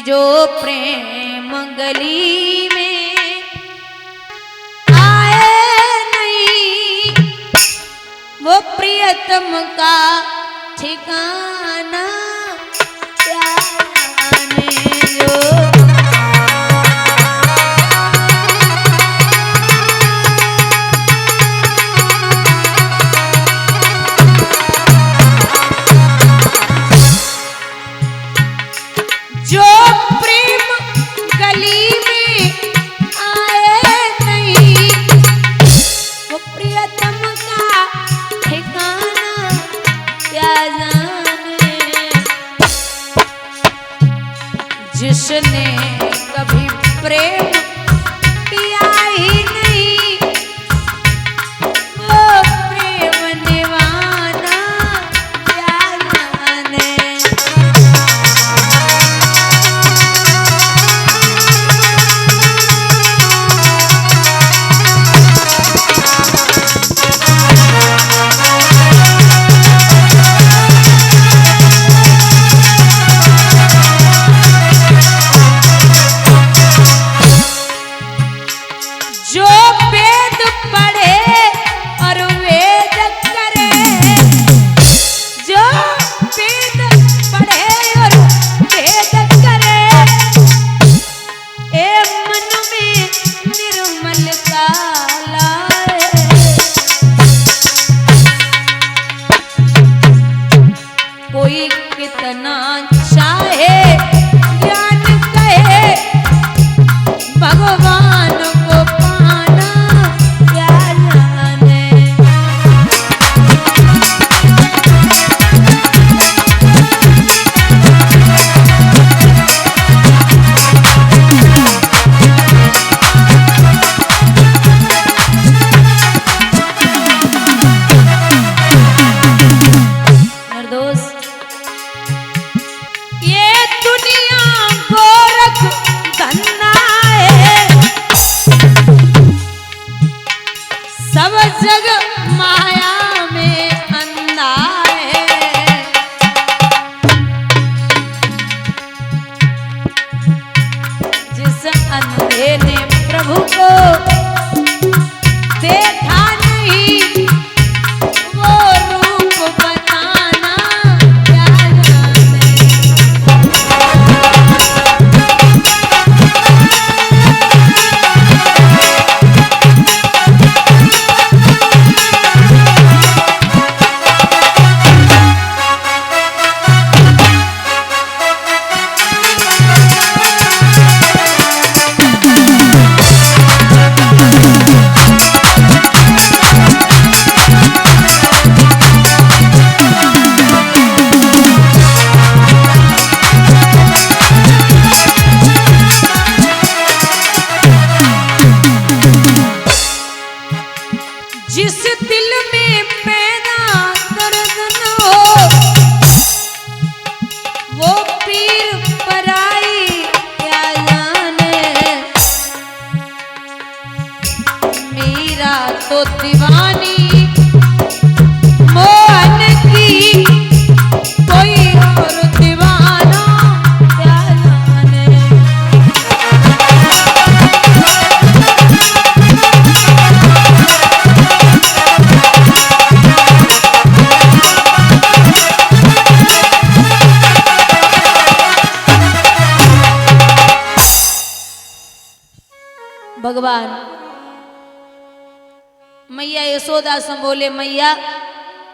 जो प्रेम गली में आए नहीं, वो प्रियतम का ठिकाना जाने जो। जो प्रेम गली में आए नहीं, वो प्रियतम का ठिकाना क्या जाने। जिसने कभी प्रेम किया ही नहीं, वो प्रेम निवाना क्या जाने। जो वेद पढ़े और वेद करे, जो वेद पढ़े और वेद करे, ए मन में निर्मलता लाए। कोई कितना चाहे ज्ञान कहे, भगवान को पाना क्या जाने। निर्दोष ये दुनिया गोरख धन्ना है, सब जग माया में अंधा है। जिस अंधे ने प्रभु को देखा नहीं, वो रूप बनाना क्या जाने। जिस दिल में पैदा दर्द न हो, वो पीर पराई क्या जाने। मीरा तो दीवानी मोहन की, कोई और दीवाना क्या जाने। भगवान मैया यशोदा से बोले, मैया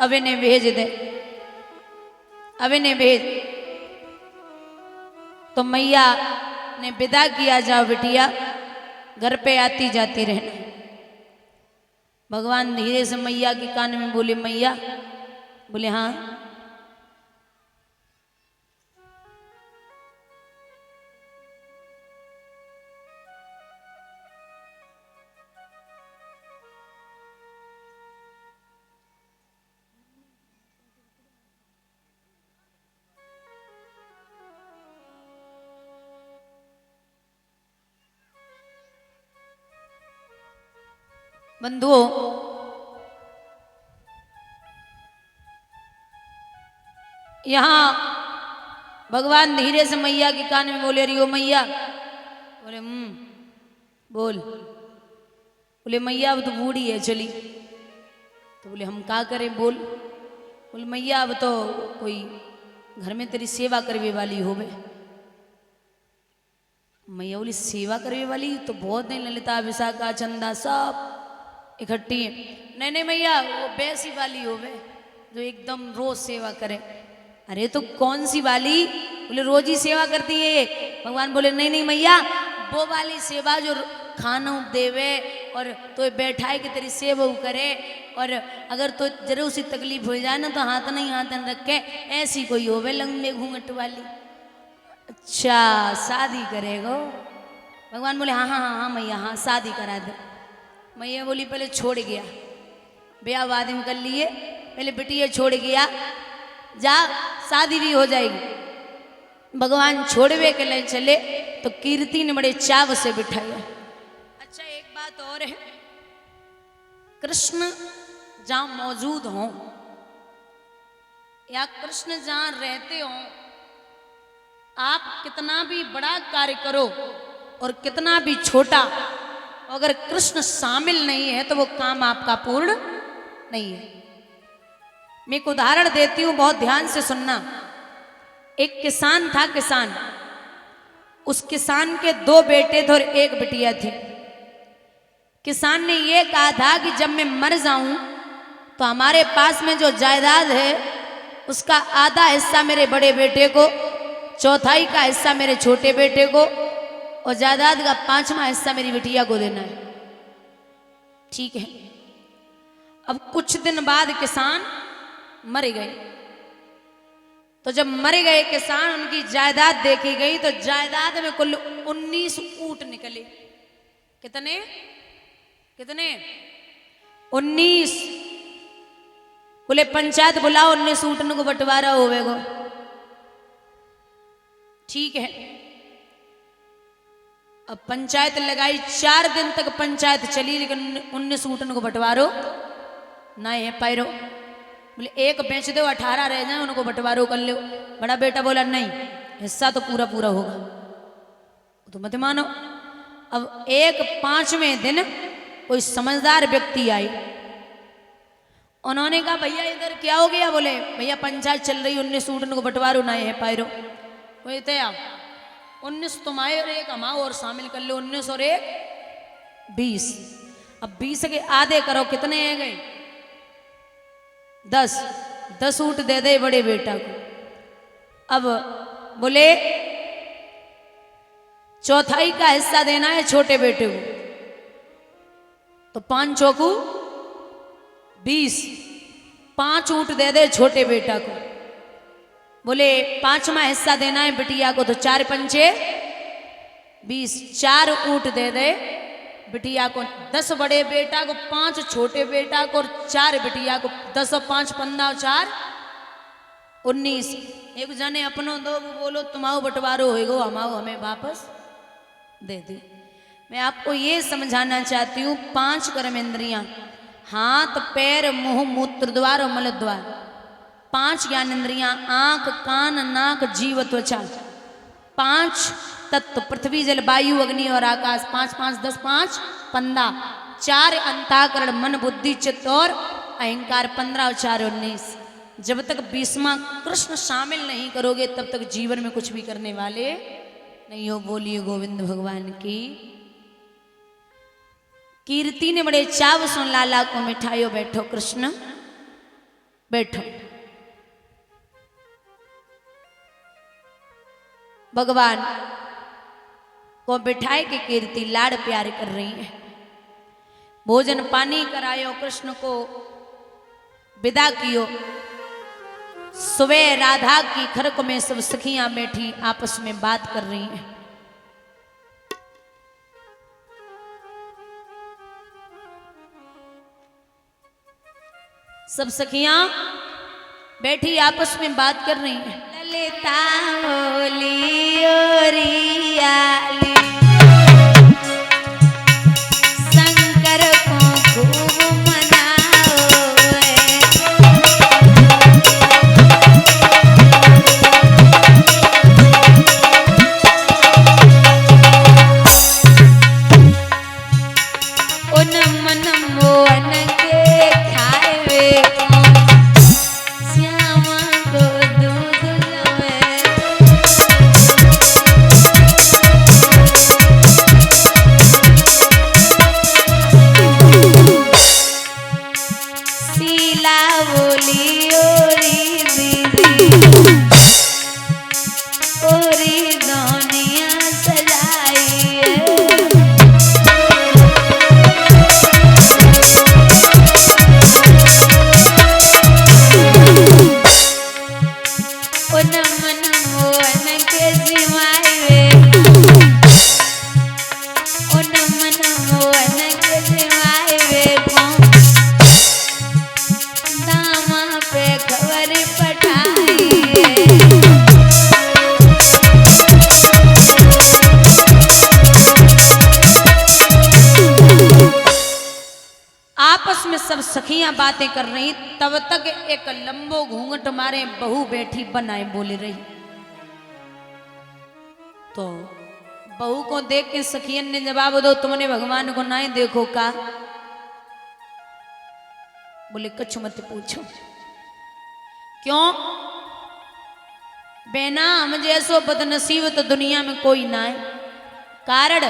अब इन्हें भेज दे, अब इन्हें भेज। तो मैया ने विदा किया, जाओ बिटिया घर पे आती जाती रहना। भगवान धीरे से मैया के कान में बोले, मैया, बोले हाँ। बंधुओं, यहाँ भगवान धीरे से मैया के कान में बोले, रही हो मैया? बोले बोल। बोले मैया अब तो बूढ़ी है चली। तो बोले हम क्या करें, बोल। बोले मैया अब तो कोई घर में तेरी सेवा करने वाली हो बे। मैया बोली सेवा करने वाली तो बहुत नहीं, ललिता विशाखा चंदा सब इकट्ठी है। नहीं नहीं मैया वो वैसी वाली हो बे जो एकदम रोज सेवा करे। अरे तो कौन सी वाली? बोले रोज ही सेवा करती है ये। भगवान बोले नहीं नहीं मैया वो वाली सेवा जो खाना देवे और तो बैठाए कि तेरी सेवा करे, और अगर तो जरूर सी तकलीफ हो जाए ना तो हाथ नहीं हाथ रखे, ऐसी कोई होवे लंबे घूंघट वाली। अच्छा शादी करेगो? भगवान बोले हाँ हाँ हाँ हाँ मैया हाँ शादी करा दे। मैया बोली पहले छोड़ गया, ब्याह बाद में कर लिए, पहले बिटिया छोड़ गया, जा शादी भी हो जाएगी। भगवान छोड़वे के लिए चले तो कीर्ति ने बड़े चाव से बिठाया। अच्छा एक बात और है, कृष्ण जहां मौजूद हो या कृष्ण जहां रहते हो, आप कितना भी बड़ा कार्य करो और कितना भी छोटा, अगर कृष्ण शामिल नहीं है तो वो काम आपका पूर्ण नहीं है। मैं एक उदाहरण देती हूं, बहुत ध्यान से सुनना। एक किसान था, किसान, उस किसान के 2 बेटे थे और 1 बिटिया थी। किसान ने ये कहा था कि जब मैं मर जाऊं तो हमारे पास में जो जायदाद है उसका आधा हिस्सा मेरे बड़े बेटे को, चौथाई का हिस्सा मेरे छोटे बेटे को, और जायदाद का 5वां हिस्सा मेरी बिटिया को देना है। ठीक है। अब कुछ दिन बाद किसान मर गए। तो जब मर गए किसान, उनकी जायदाद देखी गई तो जायदाद में कुल 19 ऊंट निकले। कितने कितने? 19। बोले पंचायत बुलाओ, 19 ऊँटन को बंटवारा होवेगो। ठीक है। अब पंचायत लगाई, 4 दिन तक पंचायत चली, लेकिन 19 ऊँटन को बंटवारो ना है पैरो। बोले एक बेच दो, 18 रह जाए, उनको बंटवारो कर लो। बड़ा बेटा बोला नहीं, हिस्सा तो पूरा पूरा होगा। तो मत मानो। अब 5वें दिन कोई समझदार व्यक्ति आई, उन्होंने कहा भैया इधर क्या हो गया? बोले भैया पंचायत चल रही, 19 ऊँटन को बंटवारो ना है पैरो। वही थे आप 19 तुम आए और 1 हम आओ और शामिल कर लो, 19 और 1 20। अब 20 के आधे करो, कितने आ गए? 10 ऊँट दे दे बड़े बेटा को। अब बोले चौथाई का हिस्सा देना है छोटे बेटे को, तो 5 चौकू 20, 5 ऊँट दे दे छोटे बेटा को। बोले 5वां हिस्सा देना है बिटिया को, तो 4 पंचे 20, 4 ऊँट दे दे बिटिया को। 10 बड़े बेटा को, 5 छोटे बेटा को, और 4 बिटिया को। 10 और 5 15 और 4 19। एक जने अपनों दो, बोलो तुम आओ बंटवारो होएगो, हम आओ हमें वापस दे दे। मैं आपको ये समझाना चाहती हूँ, 5 कर्मेंद्रियां, हाथ पैर मुंह मूत्र द्वार और मल द्वार, 5 ज्ञानेंद्रियां, आंख कान नाक जीव त्वचा, 5 तत्व पृथ्वी जल वायु अग्नि और आकाश, 5 5 10 5 15, 4 अंतःकरण मन बुद्धि चित्त और अहंकार, 15 और 4 19। जब तक 20वां कृष्ण शामिल नहीं करोगे तब तक जीवन में कुछ भी करने वाले नहीं हो। बोलिए गोविंद भगवान की। कीर्ति ने बड़े चाव सुन लाला को मिठाइयो, बैठो कृष्ण बैठो। भगवान को बिठाए के कीर्ति लाड़ प्यार कर रही है। भोजन पानी करायो, कृष्ण को विदा कियो। सुबह राधा की खरक में सब सखियां बैठी आपस में बात कर रही हैं। सब सखियां बैठी आपस में बात कर रही हैं। ललिता बोली ओरियाली, शंकर को खूब मनाओ। सब सखियां बातें कर रही, तब तक एक लंबो घूंघट मारे बहू बैठी बनाए बोले रही। तो बहू को देख के सखियन ने जवाब दो, तुमने भगवान को ना देखो का? बोले कछु मत पूछो। क्यों? बेना हम जैसो बदनसीब तो दुनिया में कोई ना है। कारण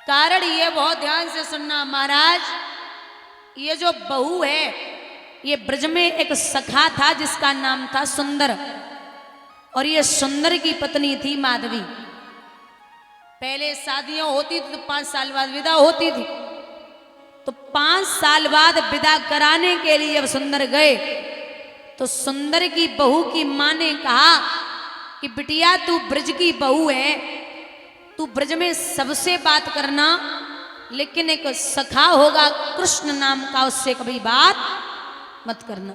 कारण ये बहुत ध्यान से सुनना महाराज, ये जो बहू है ये ब्रज में एक सखा था जिसका नाम था सुंदर, और ये सुंदर की पत्नी थी माधवी। पहले शादियां होती थी तो 5 साल बाद विदा होती थी, तो 5 साल बाद विदा कराने के लिए अब सुंदर गए, तो सुंदर की बहू की मां ने कहा कि बिटिया तू ब्रज की बहू है, तू ब्रज में सबसे बात करना, लेकिन एक सखा होगा कृष्ण नाम का, उससे कभी बात मत करना।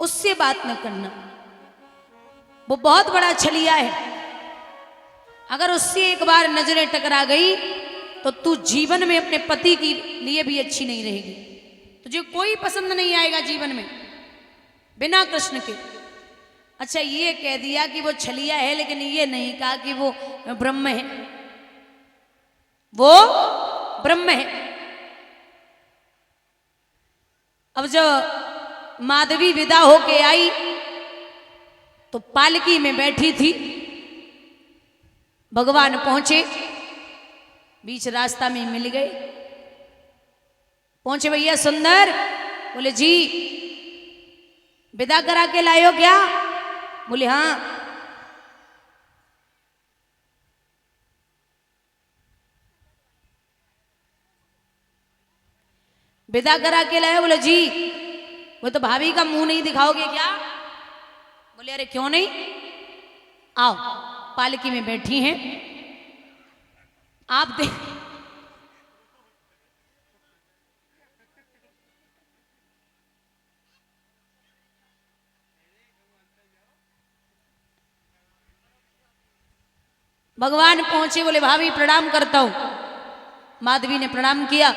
उससे बात न करना, वो बहुत बड़ा छलिया है। अगर उससे एक बार नजरें टकरा गई तो तू जीवन में अपने पति के लिए भी अच्छी नहीं रहेगी। तुझे कोई पसंद नहीं आएगा जीवन में बिना कृष्ण के। अच्छा, ये कह दिया कि वो छलिया है, लेकिन ये नहीं कहा कि वो ब्रह्म है। वो ब्रह्म है। अब जब माधवी विदा होके आई तो पालकी में बैठी थी, भगवान पहुंचे, बीच रास्ता में मिल गए। पहुंचे, भैया सुंदर? बोले जी। विदा करा के लाए हो क्या? बोले हाँ। विदा करा के लाए? बोले जी। वो तो भाभी का मुंह नहीं दिखाओगे क्या? बोले अरे क्यों नहीं, आओ, पालकी में बैठी हैं आप देख। भगवान पहुंचे, बोले भाभी प्रणाम करता हूं। माधवी ने प्रणाम किया।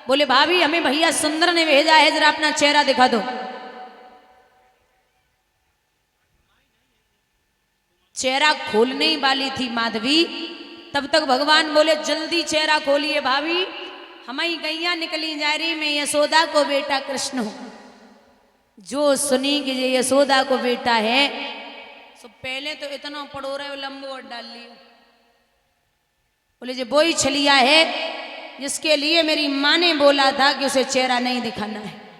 बोले भाभी हमें भैया सुंदर ने भेजा है, जरा अपना चेहरा दिखा दो। चेहरा खोलने ही वाली थी माधवी, तब तक भगवान बोले जल्दी चेहरा खोलिए भाभी, हमारी गैया निकली जा रही, मैं यशोदा को बेटा कृष्ण हूं। जो सुनी कि ये यशोदा को बेटा है, तो पहले तो इतना पड़ो रहे लंबो डाल लियो। बोले जो वो ही छलिया है जिसके लिए मेरी माँ ने बोला था कि उसे चेहरा नहीं दिखाना है।